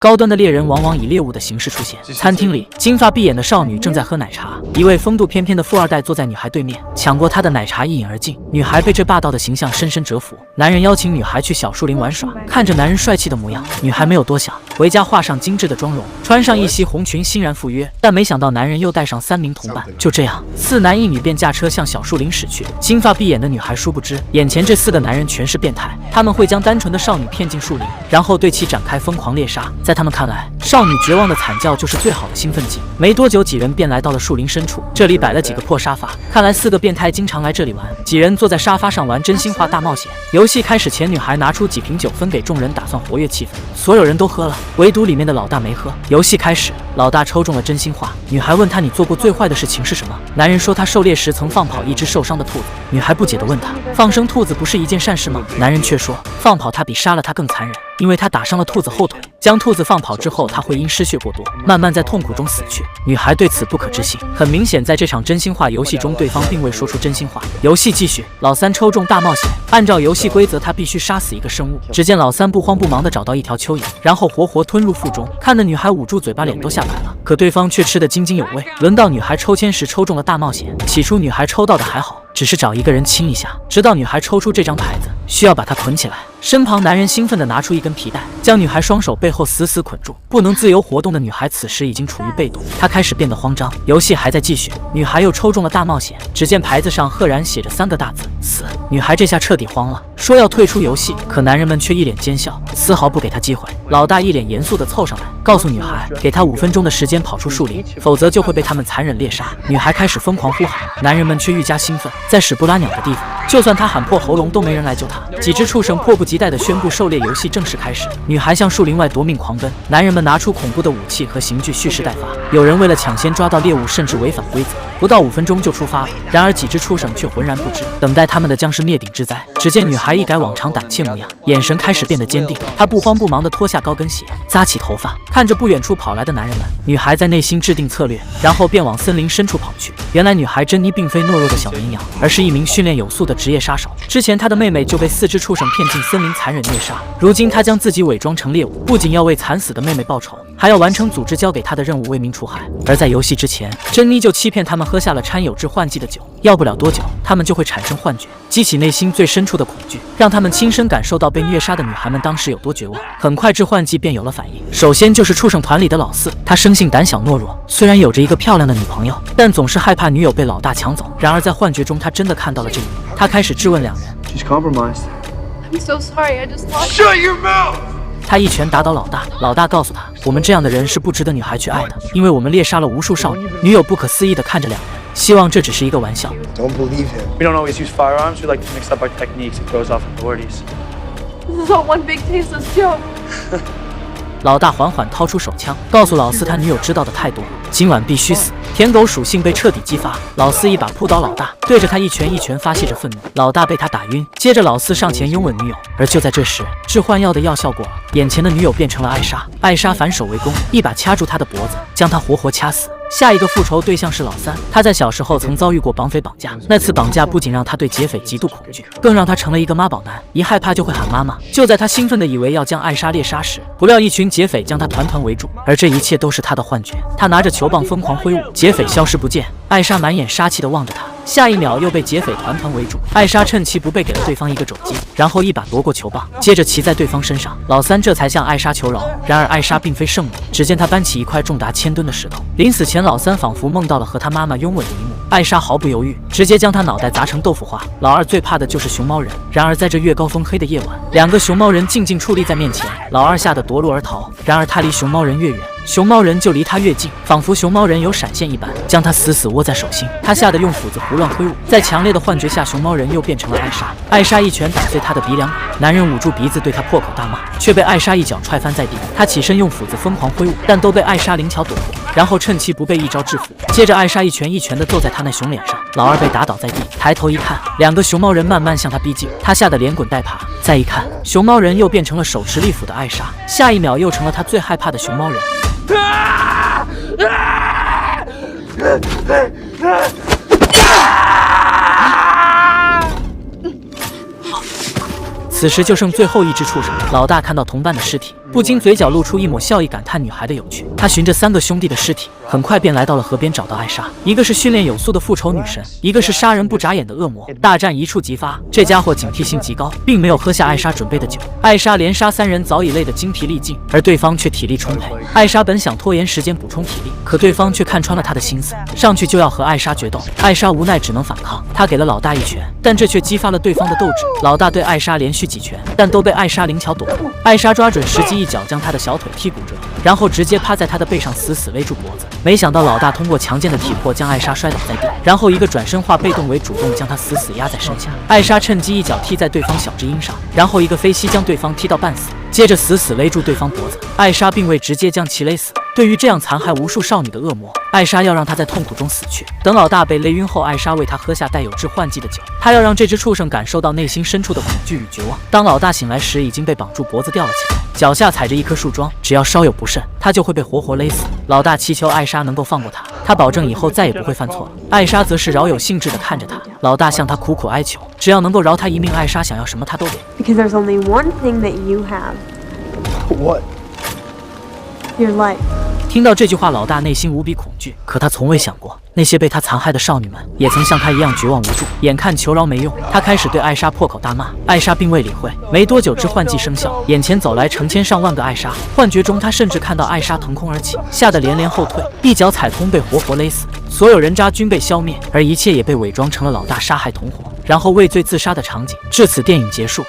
高端的猎人往往以猎物的形式出现。餐厅里，金发碧眼的少女正在喝奶茶，一位风度翩翩的富二代坐在女孩对面，抢过她的奶茶一饮而尽。女孩被这霸道的形象深深折服。男人邀请女孩去小树林玩耍，看着男人帅气的模样，女孩没有多想，回家画上精致的妆容，穿上一袭红裙，欣然赴约。但没想到男人又带上3名同伴，就这样，4男1女便驾车向小树林驶去。金发碧眼的女孩殊不知，眼前这4个男人全是变态，他们会将单纯的少女骗进树林，然后对其展开疯狂猎杀。在他们看来，少女绝望的惨叫就是最好的兴奋剂。没多久，几人便来到了树林深处，这里摆了几个破沙发，看来4个变态经常来这里玩。几人坐在沙发上玩真心话大冒险。游戏开始前，女孩拿出几瓶酒分给众人，打算活跃气氛。所有人都喝了，唯独里面的老大没喝。游戏开始，老大抽中了真心话。女孩问他：“你做过最坏的事情是什么？”男人说他狩猎时曾放跑一只受伤的兔子。女孩不解地问他：“放生兔子不是一件善事吗？”男人却说：“放跑它比杀了它更残忍，因为它打伤了兔子后腿。将兔子放跑之后，它会因失血过多，慢慢在痛苦中死去。”女孩对此不可置信。很明显，在这场真心话游戏中，对方并未说出真心话。游戏继续，老3抽中大冒险。按照游戏规则，他必须杀死一个生物。只见老3不慌不忙地找到一条蚯蚓，然后活活吞入腹中，看得女孩捂住嘴巴，脸都吓白了。可对方却吃得津津有味。轮到女孩抽签时，抽中了大冒险。起初女孩抽到的还好，只是找一个人亲一下，直到女孩抽出这张牌子，需要把她捆起来。身旁男人兴奋地拿出一根皮带，将女孩双手背后死死捆住。不能自由活动的女孩此时已经处于被动，她开始变得慌张。游戏还在继续，女孩又抽中了大冒险。只见牌子上赫然写着3个大字：死。女孩这下彻底慌了，说要退出游戏，可男人们却一脸奸笑，丝毫不给她机会。老大一脸严肃地凑上来，告诉女孩，给她5分钟的时间跑出树林，否则就会被他们残忍猎杀。女孩开始疯狂呼喊，男人们却愈加兴奋。在屎不拉鸟的地方，就算她喊破喉咙都没人来救她。几只畜生迫不及待地宣布狩猎游戏正式开始。女孩向树林外夺命狂奔，男人们拿出恐怖的武器和刑具蓄势待发。有人为了抢先抓到猎物，甚至违反规则，不到5分钟就出发了。然而几只畜生却浑然不知，等待他们的将是灭顶之灾。只见女孩一改往常胆怯模样，眼神开始变得坚定。她不慌不忙地脱下高跟鞋，扎起头发，看着不远处跑来的男人们，女孩在内心制定策略，然后便往森林深处跑去。原来女孩珍妮并非懦弱的小绵羊，而是一名训练有素的职业杀手。之前她的妹妹就被4只畜生骗进森林残忍虐杀，如今她将自己伪装成猎物，不仅要为惨死的妹妹报仇，还要完成组织交给她的任务，为民除害。而在游戏之前，珍妮就欺骗他们喝下了掺有致幻剂的酒，要不了多久，他们就会产生幻觉，激起内心最深处的恐惧，让他们亲身感受到被虐杀的女孩们当时有多绝望。很快致幻剂便有了反应。首先就是畜生团里的老4，他生性胆小懦弱，虽然有着一个漂亮的女朋友，但总是害怕女友被老大抢走。然而在幻觉中，他真的看到了这一幕，他开始质问两人。She's compromised. I'm so sorry, I just lost. Shut your mouth! 他一拳打倒老大，老大告诉他，我们这样的人是不值得女孩去爱的，因为我们猎杀了无数少女。女友不可思议地看着两人，希望这只是一个玩笑。 Don't believe him. We don't always use firearms. We like to mix up our techniques. It throws off authorities. This is all one big tasteless joke. 老大缓缓掏出手枪，告诉老4他女友知道的太多了，今晚必须死。舔狗属性被彻底激发，老4一把扑倒老大，对着他一拳一拳发泄着愤怒。老大被他打晕，接着老4上前拥吻女友。而就在这时，致幻药的药效过了，眼前的女友变成了艾莎。艾莎反手围攻，一把掐住他的脖子，将他活活掐死。下一个复仇对象是老3，他在小时候曾遭遇过绑匪绑架，那次绑架不仅让他对劫匪极度恐惧，更让他成了一个妈宝男，一害怕就会喊妈妈。就在他兴奋的以为要将艾莎猎杀时，不料一群劫匪将他团团围住，而这一切都是他的幻觉。他拿着球棒疯狂挥舞，劫匪消失不见，艾莎满眼杀气地望着他，下一秒又被劫匪团团围住。艾莎趁其不备给了对方一个肘击，然后一把夺过球棒，接着骑在对方身上。老3这才向艾莎求饶，然而艾莎并非圣母，只见她搬起一块重达1000吨的石头。临死前，老3仿佛梦到了和他妈妈拥吻的一幕，艾莎毫不犹豫，直接将他脑袋砸成豆腐花。老2最怕的就是熊猫人，然而在这月高风黑的夜晚，两个熊猫人静静矗立在面前，老2吓得夺路而逃。然而他离熊猫人越远，熊猫人就离他越近，仿佛熊猫人有闪现一般，将他死死握在手心。他吓得用斧子胡乱挥舞，在强烈的幻觉下，熊猫人又变成了艾莎。艾莎一拳打碎他的鼻梁骨，男人捂住鼻子对他破口大骂，却被艾莎一脚踹翻在地。他起身用斧子疯狂挥舞，但都被艾莎灵巧躲过，然后趁其不备一招制服。接着艾莎一拳一拳地揍在他那熊脸上，老2被打倒在地，抬头一看，两个熊猫人慢慢向他逼近，他吓得连滚带爬。再一看，熊猫人又变成了手持利斧的艾莎，下一秒又成了他最害怕的熊猫人。此时就剩最后一只畜生，老大看到同伴的尸体，不禁嘴角露出一抹笑意，感叹女孩的有趣。他循着3个兄弟的尸体，很快便来到了河边，找到艾莎。一个是训练有素的复仇女神，一个是杀人不眨眼的恶魔。大战一触即发，这家伙警惕性极高，并没有喝下艾莎准备的酒。艾莎连杀3人，早已累得精疲力尽，而对方却体力充沛。艾莎本想拖延时间补充体力，可对方却看穿了她的心思，上去就要和艾莎决斗。艾莎无奈只能反抗，她给了老大一拳，但这却激发了对方的斗志。老大对艾莎连续几拳，但都被艾莎灵巧躲过。艾莎抓准时机，一脚将他的小腿踢骨折，然后直接趴在他的背上死死勒住脖子。没想到老大通过强健的体魄将艾莎摔倒在地，然后一个转身化被动为主动，将她死死压在身下。艾莎趁机一脚踢在对方小指阴上，然后一个飞膝将对方踢到半死，接着死死勒住对方脖子。艾莎并未直接将其勒死。对于这样残害无数少女的恶魔，艾莎要让他在痛苦中死去。等老大被勒晕后，艾莎为他喝下带有致幻剂的酒，她要让这只畜生感受到内心深处的恐惧与绝望。当老大醒来时，已经被绑住脖子吊了起来，脚下踩着一棵树桩，只要稍有不慎，他就会被活活勒死。老大祈求艾莎能够放过他，他保证以后再也不会犯错了。艾莎则是饶有兴致地看着他，老大向他苦苦哀求，只要能够饶他一命，艾莎想要什么他都给。 Because there's only one thing that you have. What? Your life. 听到这句话，老大内心无比恐惧，可他从未想过，那些被他残害的少女们也曾像他一样绝望无助。眼看求饶没用，他开始对艾莎破口大骂。艾莎并未理会。没多久，致幻剂生效，眼前走来成千上万个艾莎。幻觉中，他甚至看到艾莎腾空而起，吓得连连后退，一脚踩空，被活活勒死。所有人渣均被消灭，而一切也被伪装成了老大杀害同伙，然后畏罪自杀的场景。至此，电影结束。